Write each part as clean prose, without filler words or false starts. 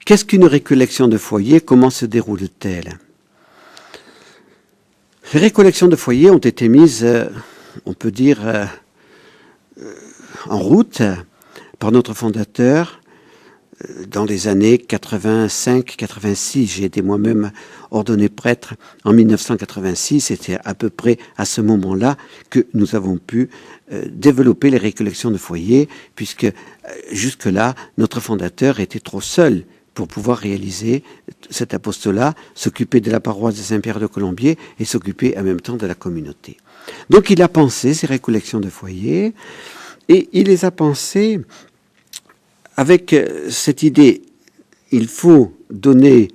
Qu'est-ce qu'une récollection de foyer? Comment se déroule-t-elle? Les récollections de foyer ont été mises, on peut dire, en route par notre fondateur dans les années 85-86. J'ai été moi-même ordonné prêtre en 1986. C'était à peu près à ce moment-là que nous avons pu développer les récollections de foyer, puisque jusque-là, notre fondateur était trop seul pour pouvoir réaliser cet apostolat, s'occuper de la paroisse de Saint-Pierre de Colombier et s'occuper en même temps de la communauté. Donc il a pensé ces récollections de foyer, et il les a pensées avec cette idée: il faut donner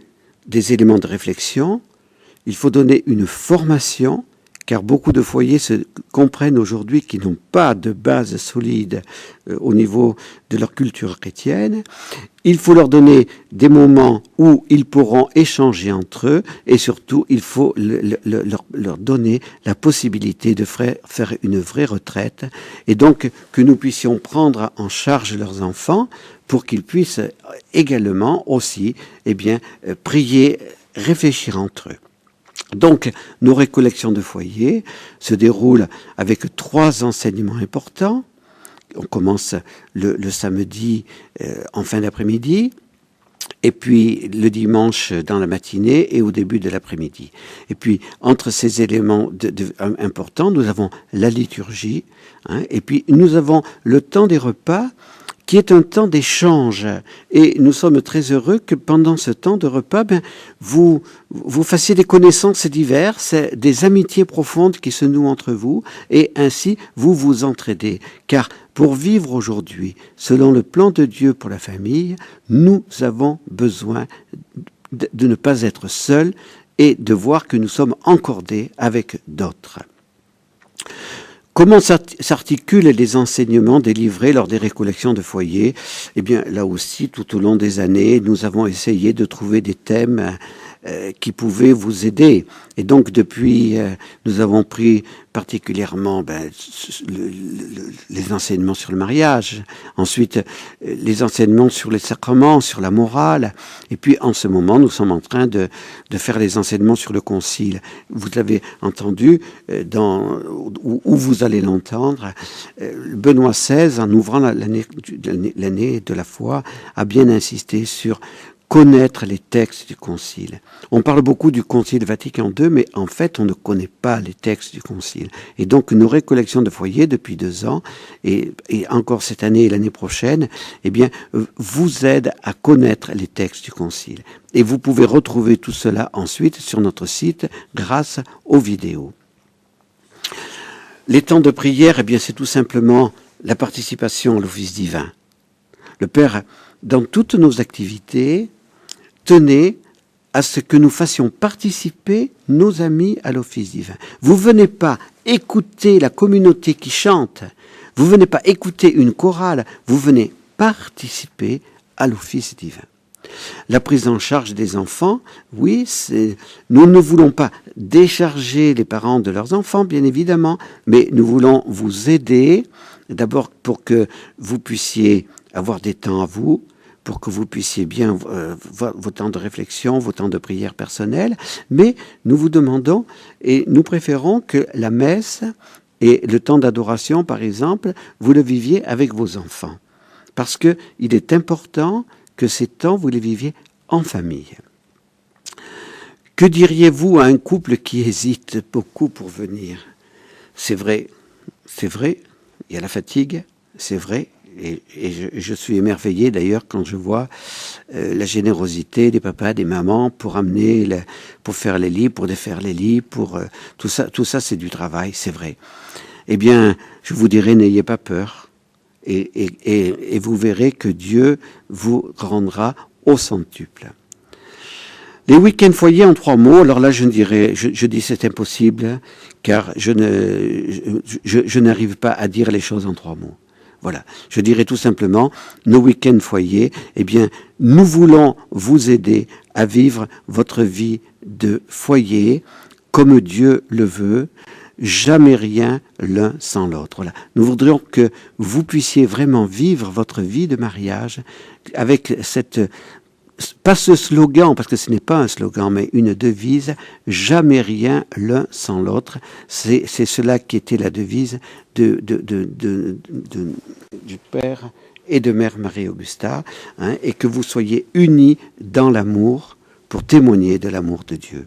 des éléments de réflexion, il faut donner une formation, car beaucoup de foyers se comprennent aujourd'hui qu'ils n'ont pas de base solide au niveau de leur culture chrétienne. Il faut leur donner des moments où ils pourront échanger entre eux, et surtout, il faut leur donner la possibilité de faire une vraie retraite, et donc que nous puissions prendre en charge leurs enfants pour qu'ils puissent également aussi prier, réfléchir entre eux. Donc, nos récollections de foyer se déroulent avec 3 enseignements importants. On commence le samedi en fin d'après-midi, et puis le dimanche dans la matinée et au début de l'après-midi. Et puis, entre ces éléments importants, nous avons la liturgie, et puis nous avons le temps des repas, qui est un temps d'échange. Et nous sommes très heureux que pendant ce temps de repas, vous fassiez des connaissances diverses, des amitiés profondes qui se nouent entre vous, et ainsi vous vous entraidez. Car pour vivre aujourd'hui, selon le plan de Dieu pour la famille, nous avons besoin de ne pas être seuls et de voir que nous sommes encordés avec d'autres. Comment s'articulent les enseignements délivrés lors des récollections de foyer? Eh bien, là aussi, tout au long des années, nous avons essayé de trouver des thèmes qui pouvaient vous aider. Et donc, depuis, nous avons pris particulièrement les enseignements sur le mariage, ensuite les enseignements sur les sacrements, sur la morale, et puis en ce moment, nous sommes en train de faire les enseignements sur le concile. Vous l'avez entendu, où vous allez l'entendre, Benoît XVI, en ouvrant l'année de la foi, a bien insisté sur connaître les textes du Concile. On parle beaucoup du Concile Vatican II, mais en fait, on ne connaît pas les textes du Concile. Et donc, nos récollections de foyer depuis 2 ans, et encore cette année et l'année prochaine, vous aident à connaître les textes du Concile. Et vous pouvez retrouver tout cela ensuite sur notre site grâce aux vidéos. Les temps de prière, c'est tout simplement la participation à l'office divin. Le Père, dans toutes nos activités, tenez à ce que nous fassions participer nos amis à l'office divin. Vous venez pas écouter la communauté qui chante, vous venez pas écouter une chorale, vous venez participer à l'office divin. La prise en charge des enfants, oui, nous ne voulons pas décharger les parents de leurs enfants, bien évidemment, mais nous voulons vous aider, d'abord pour que vous puissiez avoir des temps à vous, pour que vous puissiez bien vos temps de réflexion, vos temps de prière personnelle, mais nous vous demandons et nous préférons que la messe et le temps d'adoration, par exemple, vous le viviez avec vos enfants. Parce que il est important que ces temps, vous les viviez en famille. Que diriez-vous à un couple qui hésite beaucoup pour venir? C'est vrai, il y a la fatigue, c'est vrai. Et je suis émerveillé d'ailleurs quand je vois la générosité des papas, des mamans pour amener, pour faire les lits, pour défaire les lits, pour tout ça c'est du travail, c'est vrai. Eh bien, je vous dirais, n'ayez pas peur et vous verrez que Dieu vous rendra au centuple. Les week-ends foyers en 3 mots, alors là je dis c'est impossible car je n'arrive pas à dire les choses en 3 mots. Voilà, je dirais tout simplement, nos week-ends foyers, nous voulons vous aider à vivre votre vie de foyer comme Dieu le veut, jamais rien l'un sans l'autre. Voilà. Nous voudrions que vous puissiez vraiment vivre votre vie de mariage avec cette pas ce slogan, parce que ce n'est pas un slogan, mais une devise, jamais rien l'un sans l'autre. C'est cela qui était la devise du père et de mère Marie-Augusta, hein, et que vous soyez unis dans l'amour pour témoigner de l'amour de Dieu.